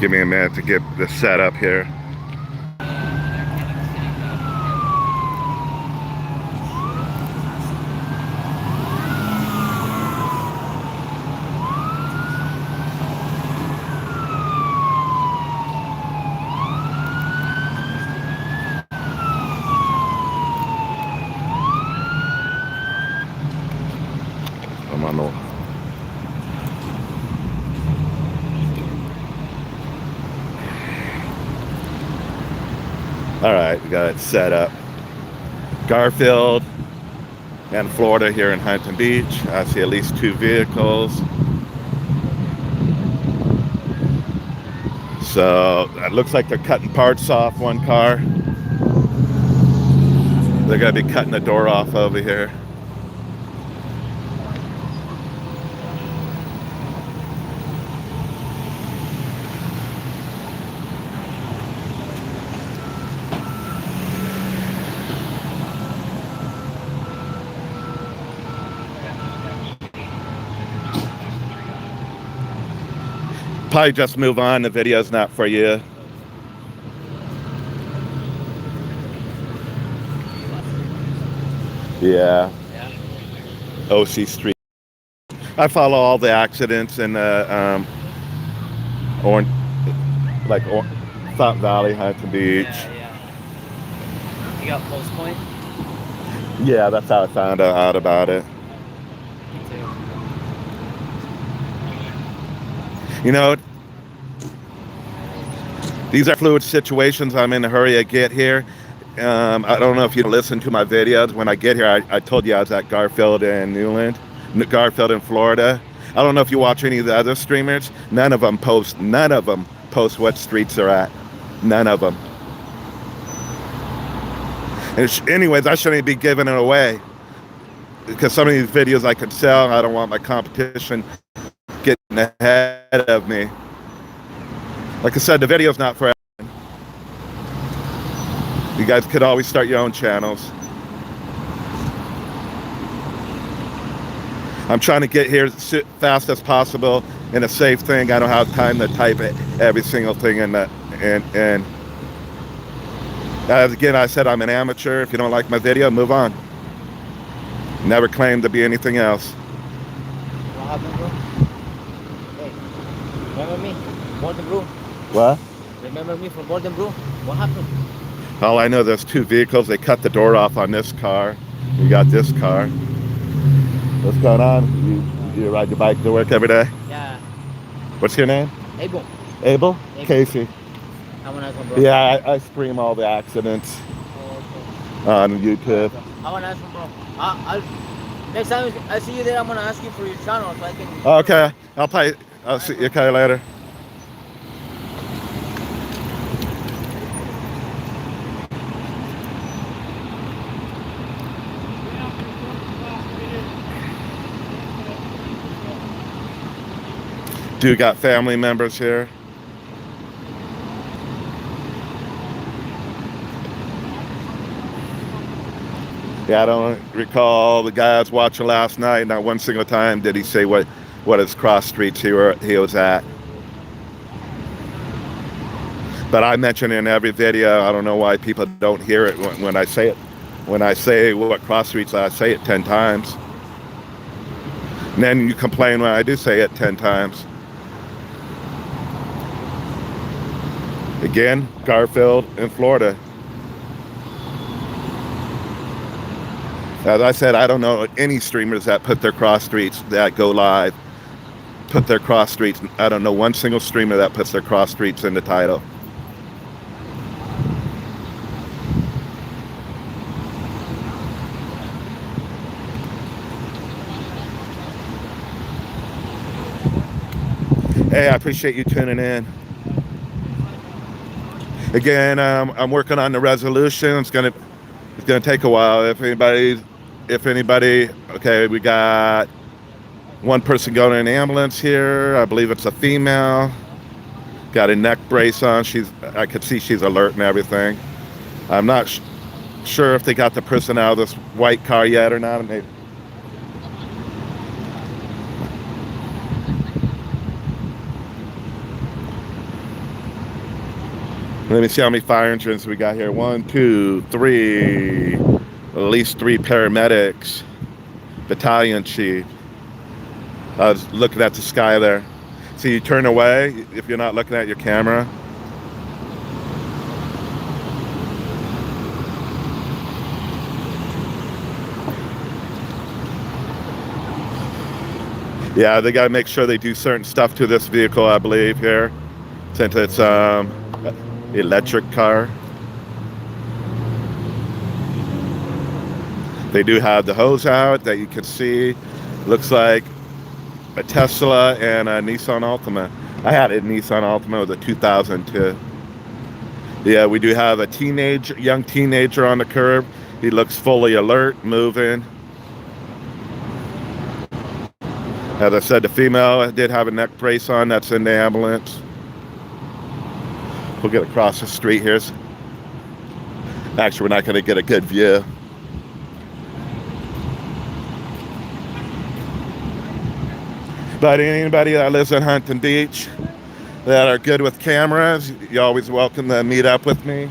Give me a minute to get this set up here. I'm on the All right, we got it set up. Garfield and Florida here in Huntington Beach. I see at least 2 vehicles. So it looks like they're cutting parts off one car. They're gonna be cutting the door off over here. Probably just move on. The video's not for you. Yeah. OC Street. I follow all the accidents in the Sept Valley, Huntington Beach. Yeah. You got Post Point? Yeah, that's how I found out about it. Me too. You know, these are fluid situations. I'm in a hurry to get here. I don't know if you listened to my videos. When I get here, I told you I was at Garfield and Garfield in Florida. I don't know if you watch any of the other streamers. None of them post what streets they're at. None of them. And anyways, I shouldn't be giving it away because some of these videos I could sell. I don't want my competition getting ahead of me. Like I said, the video's not for everyone. You guys could always start your own channels. I'm trying to get here as fast as possible in a safe thing. I don't have time to type every single thing in that. And as again, I said, I'm an amateur. If you don't like my video, move on. Never claimed to be anything else. What happened, bro? Hey, remember me? Golden Brew? What? Remember me from Golden Brew? What happened? All I know, there's 2 vehicles. They cut the door off on this car. We got this car. What's going on? You ride your bike to work every day? Yeah. What's your name? Abel. Abel? Casey. Have a nice one, bro. Yeah, I stream all the accidents on YouTube. Have a nice one, bro. I'll next time I see you there, I'm gonna ask you for your channel so I can. Okay, I'll see you later. Do you got family members here? Yeah, I don't recall the guy I was watching last night. Not one single time did he say what his cross streets he was at. But I mention in every video. I don't know why people don't hear it when I say it. When I say what cross streets, I say it 10 times. And then you complain when I do say it 10 times. Again, Garfield in Florida. As I said, I don't know any streamers that put their cross streets that go live. Put their cross streets. I don't know one single streamer that puts their cross streets in the title. Hey, I appreciate you tuning in. Again, I'm working on the resolution. It's gonna take a while. If anybody, okay, we got one person going in an ambulance here. I believe it's a female. Got a neck brace on. I could see she's alert and everything. I'm not sure if they got the person out of this white car yet or not. Maybe. Let me see how many fire engines we got here. 1, 2, 3. At least 3 paramedics. Battalion chief. I was looking at the sky there. See, you turn away if you're not looking at your camera. Yeah, they got to make sure they do certain stuff to this vehicle, I believe, here, since it's electric car. They do have the hose out that you can see. Looks like a Tesla and a Nissan Altima. I had a Nissan Altima with a 2002. Yeah, we do have a young teenager on the curb. He looks fully alert, moving. As I said, the female did have a neck brace on. That's in the ambulance. We'll get across the street here. Actually, we're not going to get a good view. But anybody that lives in Huntington Beach that are good with cameras, you're always welcome to meet up with me.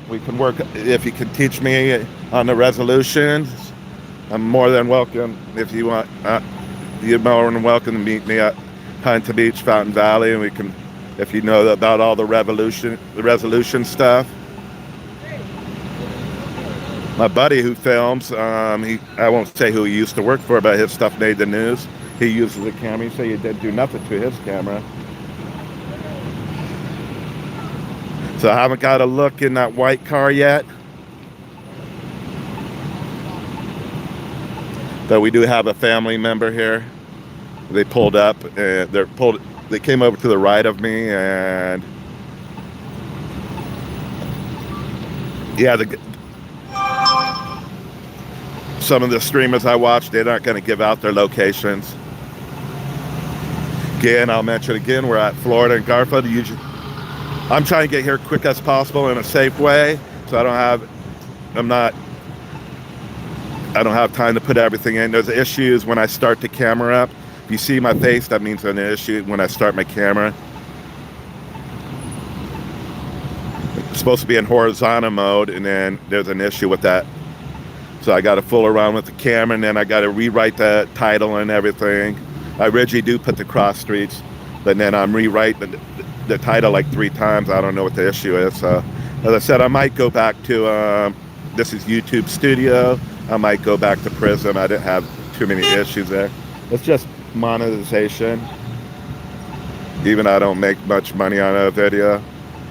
We can work, if you can teach me on the resolutions, I'm more than welcome. If you want, you're more than welcome to meet me at Huntington Beach, Fountain Valley, and we can, if you know about all the resolution stuff. My buddy who films, I won't say who he used to work for, but his stuff made the news. He uses a camera. He said he didn't do nothing to his camera. So I haven't got a look in that white car yet. But we do have a family member here. They pulled up and they came over to the right of me, and yeah, some of the streamers I watch, they're not going to give out their locations. Again, I'll mention again, we're at Florida and Garfield. I'm trying to get here quick as possible in a safe way, so I don't have time to put everything in. There's issues when I start the camera up. If you see my face, that means there's an issue when I start my camera. It's supposed to be in horizontal mode, and then there's an issue with that. So I got to fool around with the camera, and then I got to rewrite the title and everything. I originally do put the cross streets, but then I'm rewriting the title like 3 times. I don't know what the issue is. So, as I said, I might go back to, this is YouTube Studio. I might go back to Prism. I didn't have too many issues there. It's just monetization. Even I don't make much money on a video,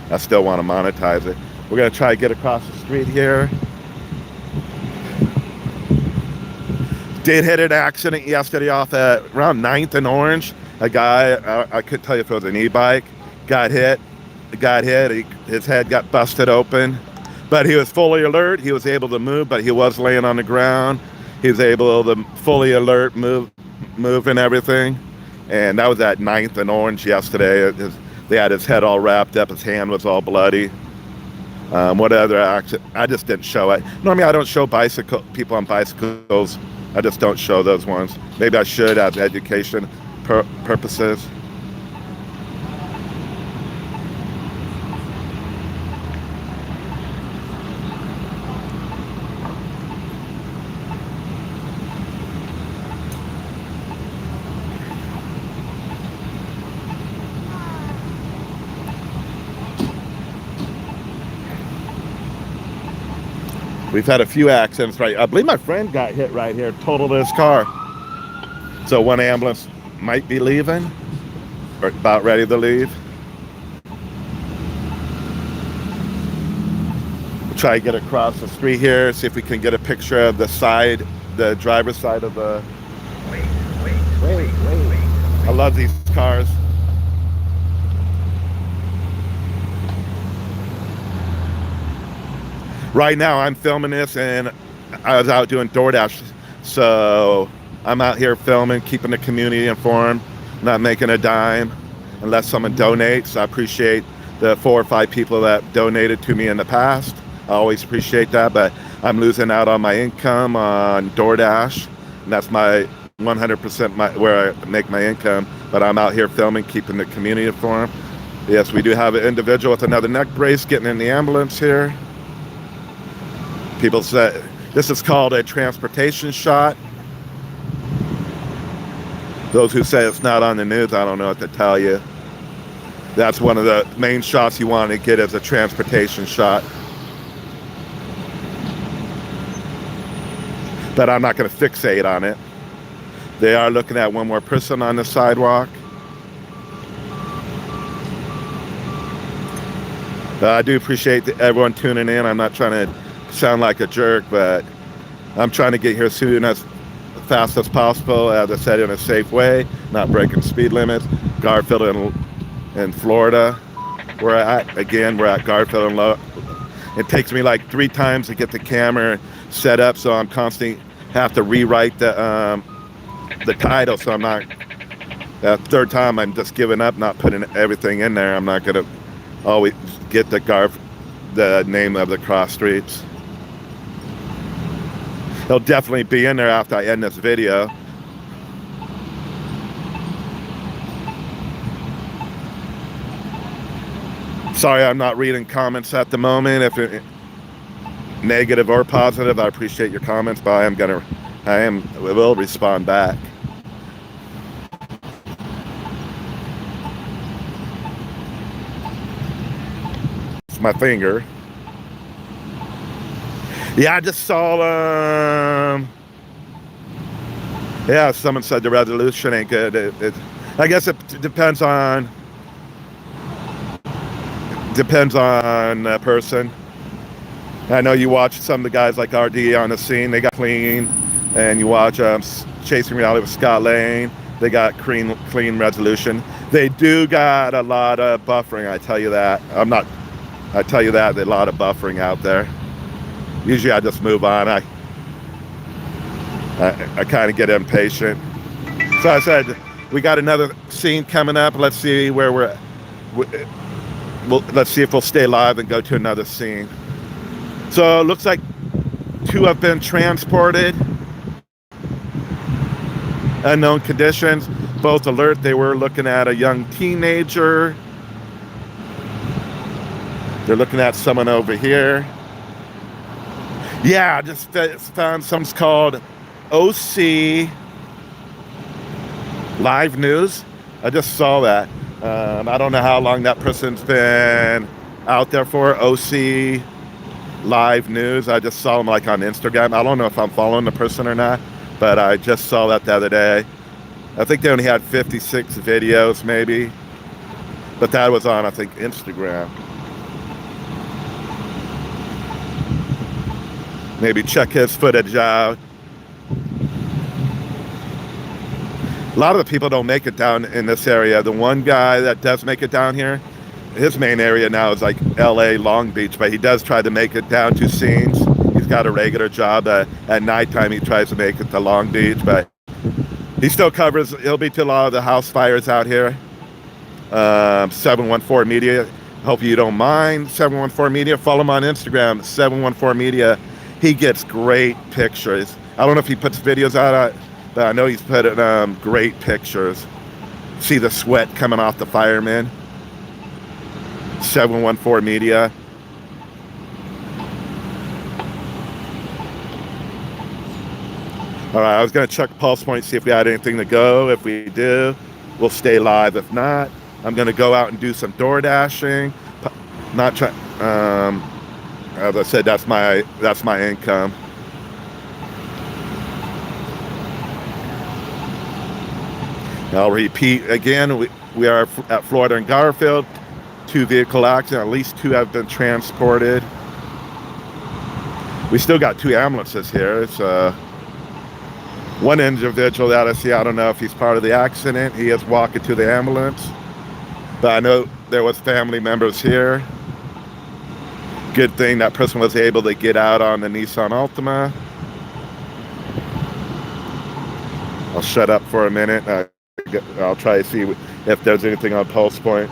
I still want to monetize it. We're going to try to get across the street here. Did hit an accident yesterday off at around 9th and Orange. A guy, I couldn't tell you if it was an e-bike, got hit. His head got busted open. But he was fully alert. He was able to move, but he was laying on the ground. He was able to fully alert, move and everything. And that was at 9th and Orange yesterday. They had his head all wrapped up. His hand was all bloody. What other accident? I just didn't show it. Normally I don't show people on bicycles. I just don't show those ones. Maybe I should as education purposes. We've had a few accidents, right? I believe my friend got hit right here, totaled his car. So one ambulance might be leaving, or about ready to leave. We'll try to get across the street here, see if we can get a picture of the driver's side of the... Wait. I love these cars. Right now, I'm filming this, and I was out doing DoorDash, so I'm out here filming, keeping the community informed, not making a dime unless someone donates. I appreciate the 4 or 5 people that donated to me in the past. I always appreciate that, but I'm losing out on my income on DoorDash, and that's my 100% where I make my income. But I'm out here filming, keeping the community informed. Yes, we do have an individual with another neck brace getting in the ambulance here. People say this is called a transportation shot. Those who say it's not on the news, I don't know what to tell you. That's one of the main shots you want to get, as a transportation shot. But I'm not going to fixate on it. They are looking at one more person on the sidewalk. I do appreciate everyone tuning in. I'm not trying to sound like a jerk, but I'm trying to get here soon, as fast as possible, as I said, in a safe way, not breaking speed limits. Garfield in Florida. We're at Garfield and it takes me like 3 times to get the camera set up, so I'm constantly have to rewrite the title, so I'm not, that third time I'm just giving up, not putting everything in there. I'm not gonna always get the name of the cross streets. It'll definitely be in there after I end this video. Sorry, I'm not reading comments at the moment. If it, negative or positive, I appreciate your comments, but I will respond back. It's my finger. Yeah, I just saw, yeah, someone said the resolution ain't good. I guess it depends on the person. I know you watch some of the guys like RD on the scene, they got clean, and you watch Chasing Reality with Scott Lane, they got clean resolution. They do got a lot of buffering, I tell you that. I tell you that, there's a lot of buffering out there. Usually I just move on. I kind of get impatient. So I said, we got another scene coming up. Let's see where we're at. Let's see if we'll stay live and go to another scene. So it looks like 2 have been transported. Unknown conditions, both alert. They were looking at a young teenager. They're looking at someone over here. Yeah, I just found something's called OC Live News. I just saw that. I don't know how long that person's been out there for. OC Live News. I just saw them like on Instagram. I don't know if I'm following the person or not, but I just saw that the other day. I think they only had 56 videos maybe, but that was on, I think, Instagram. Maybe check his footage out. A lot of the people don't make it down in this area. The one guy that does make it down here, his main area now is like LA, Long Beach, but he does try to make it down to scenes. He's got a regular job. At nighttime, he tries to make it to Long Beach, but he still covers, he'll be to a lot of the house fires out here. 714 Media, hope you don't mind. 714 Media, follow him on Instagram, 714 Media. He gets great pictures. I don't know if he puts videos out, but I know he's put great pictures. See the sweat coming off the firemen. 714 Media. All right, I was going to check Pulse Point, see if we had anything to go. If we do, we'll stay live. If not, I'm going to go out and do some door dashing. Not try. As I said, that's my income. I'll repeat again. We are at Florida and Garfield. 2 vehicle accident. At least 2 have been transported. We still got 2 ambulances here. It's one individual that I see. I don't know if he's part of the accident. He is walking to the ambulance, but I know there was family members here. Good thing that person was able to get out on the Nissan Altima. I'll shut up for a minute. I'll try to see if there's anything on Pulse Point.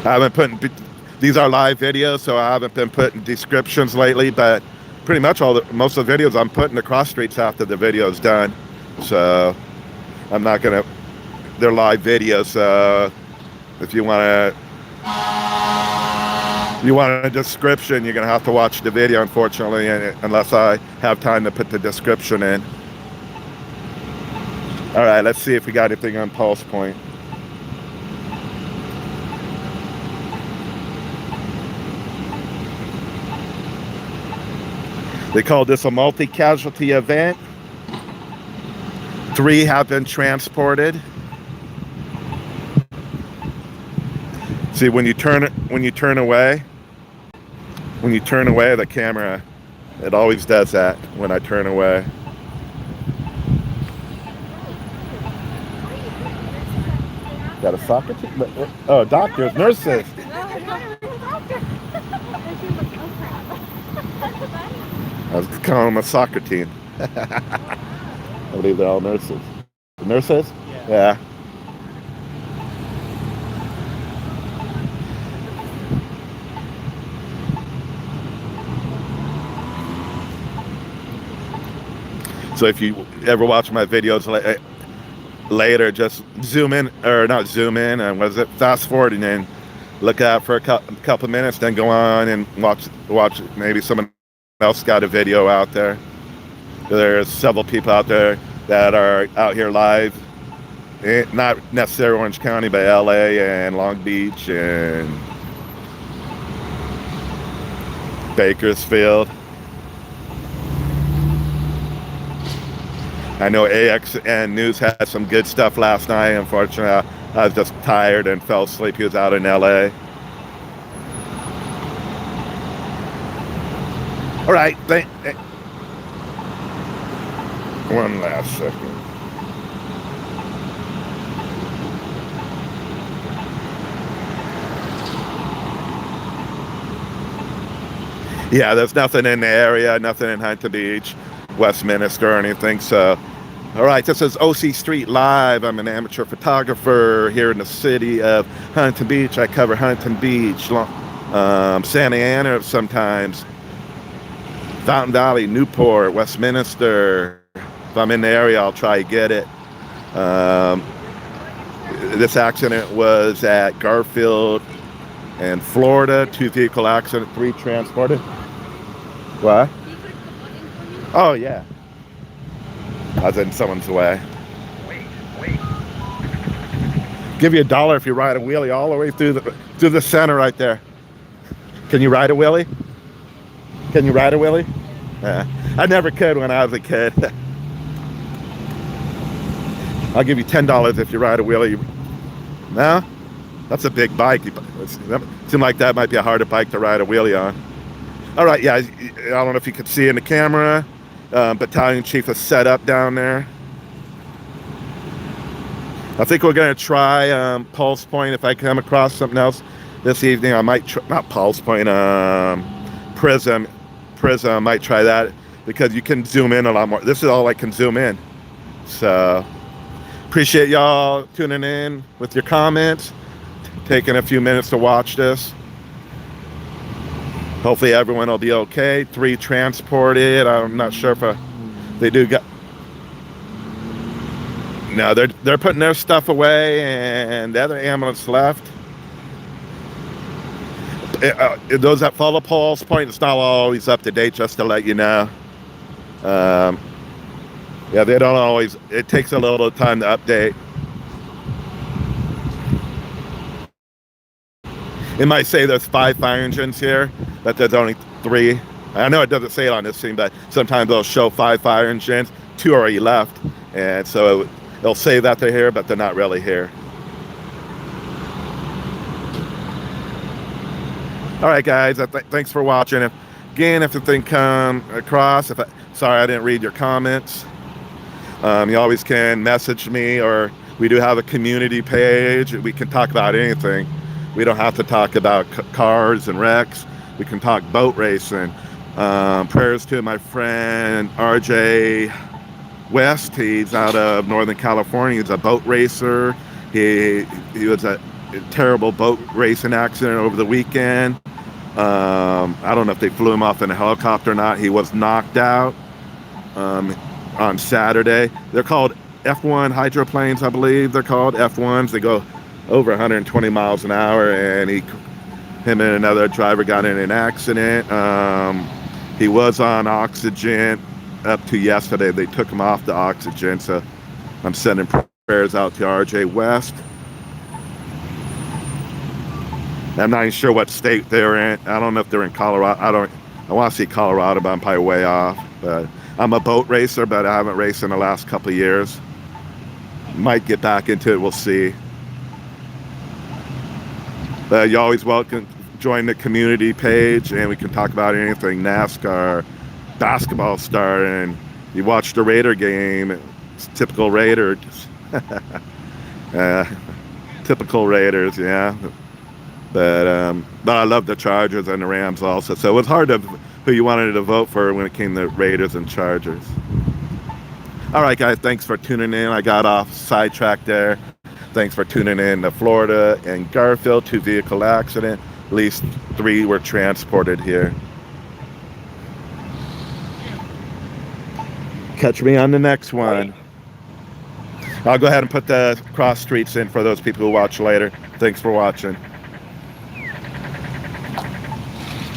I haven't put, these are live videos, so I haven't been putting descriptions lately, but pretty much most of the videos I'm putting the cross streets after the video's done. So I'm not gonna. They're live videos, so if you want a description, you're gonna have to watch the video, unfortunately, unless I have time to put the description in. All right, let's see if we got anything on Pulse Point. They call this a multi-casualty event. 3 have been transported. See, when you turn away, the camera, it always does that when I turn away. Got a soccer team? Oh, doctors, nurses. I was calling them a soccer team. I believe they're all nurses. Nurses? Yeah. So if you ever watch my videos later, just zoom in, or not zoom in, and fast forward, and then look out for a couple minutes, then go on and watch maybe someone else got a video out there. There's several people out there that are out here live, not necessarily Orange County, but LA and Long Beach and Bakersfield. I know AXN News had some good stuff last night. Unfortunately, I was just tired and fell asleep. He was out in LA. All right, one last second. Yeah, there's nothing in the area, nothing in Huntington Beach, Westminster or anything. So, all right, this is OC Street Live. I'm an amateur photographer here in the city of Huntington Beach. I cover Huntington Beach, Santa Ana sometimes, Fountain Valley, Newport, Westminster. If I'm in the area, I'll try to get it. This accident was at Garfield and Florida. 2-vehicle accident, 3 transported. What? Oh, yeah. I was in someone's way. Wait. Give you $1 if you ride a wheelie all the way through the center right there. Can you ride a wheelie? Yeah. I never could when I was a kid. I'll give you $10 if you ride a wheelie. No? That's a big bike. It seems like that might be a harder bike to ride a wheelie on. All right, yeah, I don't know if you can see in the camera. Battalion Chief is set up down there. I think we're going to try Pulse Point. If I come across something else this evening, I might try, not Pulse Point, Prism. I might try that because you can zoom in a lot more. This is all I can zoom in. So appreciate y'all tuning in with your comments, taking a few minutes to watch this. Hopefully everyone will be okay. 3 transported. I'm not sure if they do get. No, they're putting their stuff away, and the other ambulance left. Those that follow Pulse Point, it's not always up to date. Just to let you know. Yeah, they don't always. It takes a little time to update. It might say there's 5 fire engines here, but there's only 3. I know it doesn't say it on this scene, but sometimes they'll show 5 fire engines. 2 already left, and so they'll say that they're here, but they're not really here. All right, guys. Thanks for watching. Again, if the thing come across, sorry I didn't read your comments. You always can message me, or we do have a community page. We can talk about anything. We don't have to talk about cars and wrecks. We can talk boat racing. Prayers to my friend RJ West. He's out of Northern California. He's a boat racer. He was a terrible boat racing accident over the weekend. I don't know if they flew him off in a helicopter or not. He was knocked out on Saturday. They're called F1 hydroplanes, I believe they're called F1s. They go over 120 miles an hour, and him and another driver got in an accident. He was on oxygen up to yesterday. They took him off the oxygen, so I'm sending prayers out to RJ West. I'm not even sure what state they're in. I don't know if they're in Colorado. I want to see Colorado, but I'm probably way off. But I'm a boat racer, but I haven't raced in the last couple of years. Might get back into it. We'll see. You always welcome join the community page, and we can talk about anything NASCAR, basketball star, and you watch the Raider game. It's typical Raiders. Typical Raiders, yeah. But I love the Chargers and the Rams also. So it was hard to who you wanted to vote for when it came to Raiders and Chargers. All right, guys, thanks for tuning in. I got off sidetracked there. Thanks for tuning in to Florida and Garfield, 2 vehicle accident. At least 3 were transported here. Catch me on the next one. I'll go ahead and put the cross streets in for those people who watch later. Thanks for watching.